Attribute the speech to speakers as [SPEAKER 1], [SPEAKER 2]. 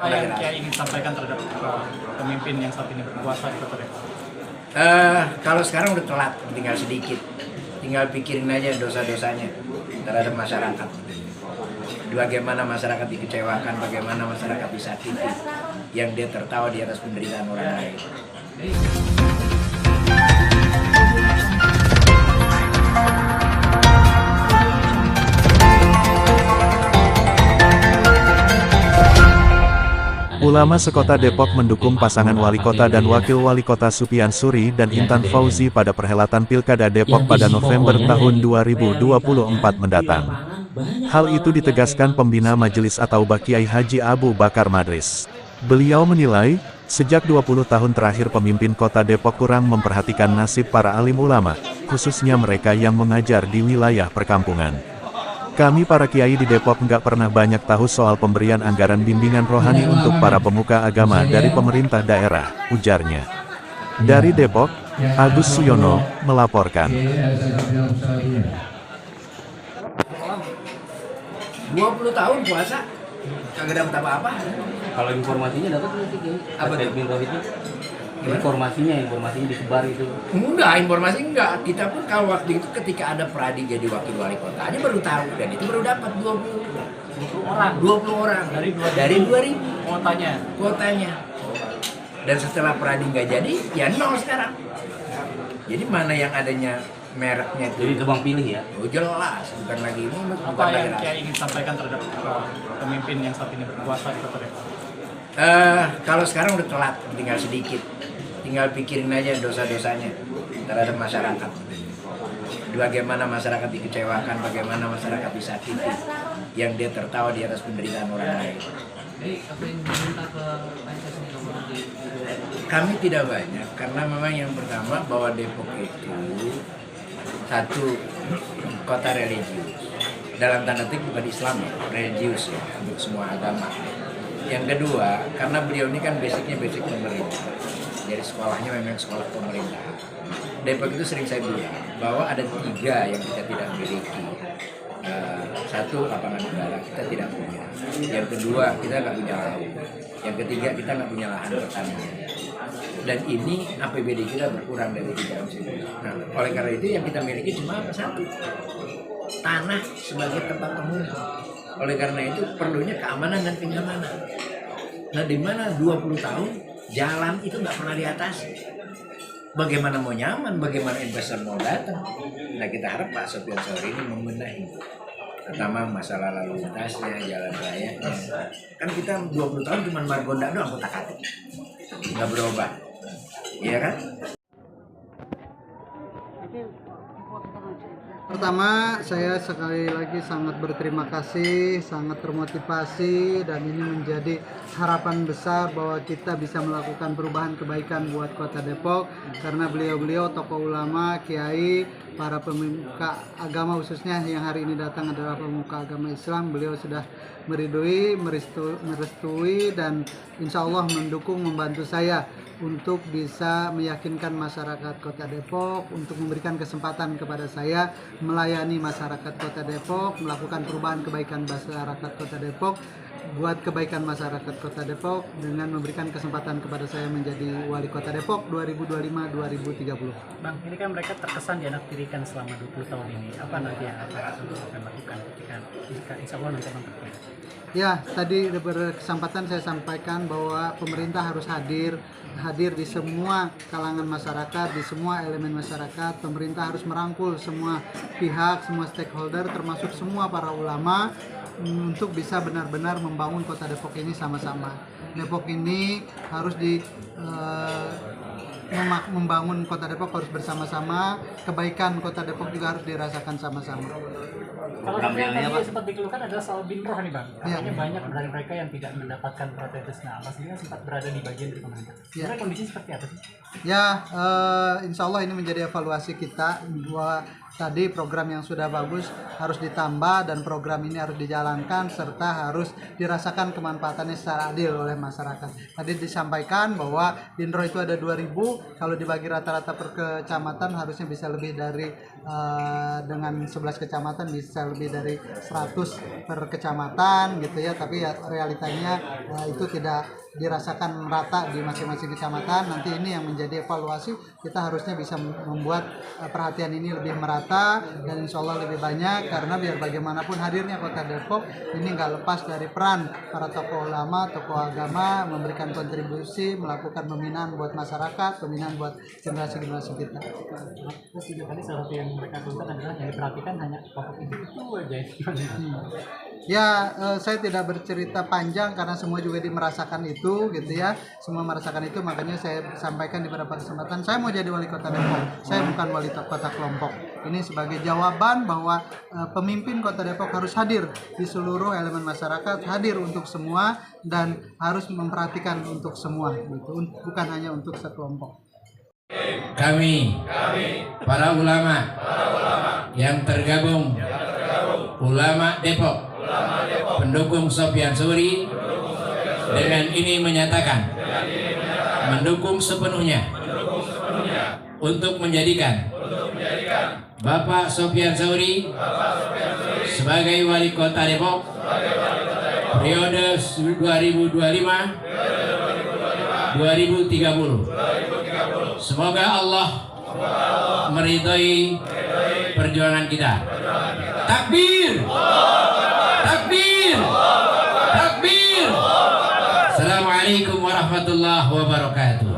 [SPEAKER 1] Apa yang Kiai ingin sampaikan terhadap pemimpin yang saat ini berkuasa di Kota Depok?
[SPEAKER 2] Kalau sekarang udah telat, tinggal sedikit. Tinggal pikirin aja dosa-dosanya terhadap masyarakat. Bagaimana masyarakat dikecewakan, bagaimana masyarakat disakiti, yang dia tertawa di atas penderitaan orang lain.
[SPEAKER 3] Ulama sekota Depok mendukung pasangan wali kota dan wakil wali kota Supian Suri dan Intan Fauzi pada perhelatan Pilkada Depok pada November tahun 2024 mendatang. Hal itu ditegaskan pembina Majelis At-Taubah Kiai Haji Abu Bakar Madris. Beliau menilai, sejak 20 tahun terakhir pemimpin kota Depok kurang memperhatikan nasib para alim ulama, khususnya mereka yang mengajar di wilayah perkampungan. Kami para kiai di Depok nggak pernah banyak tahu soal pemberian anggaran bimbingan rohani untuk para pemuka agama dari pemerintah daerah, ujarnya. Dari Depok, Agus Suyono melaporkan.
[SPEAKER 2] 20 tahun puasa, kagak dapat apa-apa.
[SPEAKER 4] Kalau informasinya dapat apa bin Rohitnya? Informasinya disebar itu.
[SPEAKER 2] Enggak. Kita pun kalau waktu itu ketika ada Pradi jadi wakil wali kota aja baru tahu, dan itu baru dapat 20 orang dari 2000 kuotanya. Dan setelah Pradi nggak jadi, ya 0 sekarang. Jadi mana yang adanya mereknya itu?
[SPEAKER 4] Jadi tebang pilih ya?
[SPEAKER 2] Oh jelas, bukan lagi ini.
[SPEAKER 1] Apa yang Kiai ingin sampaikan terhadap pemimpin yang saat ini berkuasa di Kota Depok?
[SPEAKER 2] Kalau sekarang udah telat, tinggal sedikit. Tinggal pikirin aja dosa-dosanya terhadap masyarakat. Bagaimana masyarakat dikecewakan, bagaimana masyarakat disakiti, yang dia tertawa di atas penderitaan orang lain. Kami tidak banyak, karena memang yang pertama bahwa Depok itu satu kota religius. Dalam tanda petik bukan Islam ya, religius ya, untuk semua agama. Yang kedua, karena beliau ini kan basic pemerintah. Dari sekolahnya memang sekolah pemerintah. Depok itu sering saya bilang bahwa ada 3 yang kita tidak miliki. Satu, lapangan udara kita tidak punya. Yang kedua, kita nggak punya laut. Yang ketiga, kita nggak punya lahan pertanian. Dan ini APBD kita berkurang dari 3 unsur. Nah, oleh karena itu yang kita miliki cuma satu, tanah sebagai tempat penghuni. Oleh karena itu perlunya keamanan dan kenyamanan. Nah, di mana 20 tahun jalan itu nggak pernah diatasi. Bagaimana mau nyaman, bagaimana investor mau datang. Nah, kita harap Pak Supian Suri ini membenahi. Pertama masalah lalu lintasnya, jalan raya. Kan kita 20 tahun cuma margonda doang, kotak-katik. Nggak berubah. Iya kan?
[SPEAKER 5] Pertama, saya sekali lagi sangat berterima kasih, sangat termotivasi, dan ini menjadi harapan besar bahwa kita bisa melakukan perubahan kebaikan buat Kota Depok, karena beliau-beliau tokoh ulama, kiai, para pemuka agama khususnya yang hari ini datang adalah pemuka agama Islam. Beliau sudah merestui dan insya Allah mendukung, membantu saya untuk bisa meyakinkan masyarakat Kota Depok, untuk memberikan kesempatan kepada saya melayani masyarakat Kota Depok, melakukan perubahan kebaikan masyarakat Kota Depok, buat kebaikan masyarakat Kota Depok dengan memberikan kesempatan kepada saya menjadi Wali Kota Depok 2025-2030.
[SPEAKER 1] Bang, ini kan mereka terkesan dianaktirikan selama 20 tahun ini. Apa nanti yang akan lakukan ketika insya Allah nanti terpilih?
[SPEAKER 5] Ya, tadi berkesempatan saya sampaikan bahwa pemerintah harus hadir di semua kalangan masyarakat, di semua elemen masyarakat. Pemerintah harus merangkul semua pihak, semua stakeholder, termasuk semua para ulama, untuk bisa benar-benar membangun Kota Depok ini sama-sama. Depok ini harus membangun Kota Depok harus bersama-sama. Kebaikan Kota Depok juga harus dirasakan sama-sama.
[SPEAKER 1] Kalau yang tadi sempat dikeluhkan adalah soal bin roh nih Bang. Makanya banyak dari mereka yang tidak mendapatkan protes. Nah, Mas ini sempat berada di bagian di pemerintah. Sebenarnya kondisi seperti apa sih?
[SPEAKER 5] Ya, insya Allah ini menjadi evaluasi kita bahwa tadi program yang sudah bagus harus ditambah dan program ini harus dijalankan serta harus dirasakan kemanfaatannya secara adil oleh masyarakat. Tadi disampaikan bahwa Dinro itu ada 2000, kalau dibagi rata-rata per kecamatan harusnya bisa lebih dari dengan 11 kecamatan bisa lebih dari 100 per kecamatan gitu ya, tapi ya realitanya itu tidak dirasakan merata di masing-masing kecamatan. Nanti ini yang menjadi evaluasi, kita harusnya bisa membuat perhatian ini lebih merata dan insya Allah lebih banyak, karena biar bagaimanapun hadirnya Kota Depok ini nggak lepas dari peran para tokoh ulama, tokoh agama memberikan kontribusi, melakukan pembinaan buat masyarakat, pembinaan buat generasi-generasi kita.
[SPEAKER 1] Terus juga tadi salah satu yang mereka tuntutan adalah yang diperhatikan hanya pokok itu aja.
[SPEAKER 5] Ya, saya tidak bercerita panjang karena semua juga merasakan itu gitu ya. Semua merasakan itu, makanya saya sampaikan di beberapa kesempatan, saya mau jadi wali kota Depok. Saya bukan wali kota kelompok. Ini sebagai jawaban bahwa pemimpin Kota Depok harus hadir di seluruh elemen masyarakat, hadir untuk semua dan harus memperhatikan untuk semua gitu, bukan hanya untuk sekelompok.
[SPEAKER 2] Kami para ulama yang tergabung Ulama Depok pendukung Sofyan Suri dengan ini menyatakan mendukung sepenuhnya untuk menjadikan Bapak Sofyan Suri sebagai wali kota Depok periode 2025-2030. Semoga Allah meridhai perjuangan kita. Takbir! Takbir! Takbir! Assalamualaikum warahmatullahi wabarakatuh.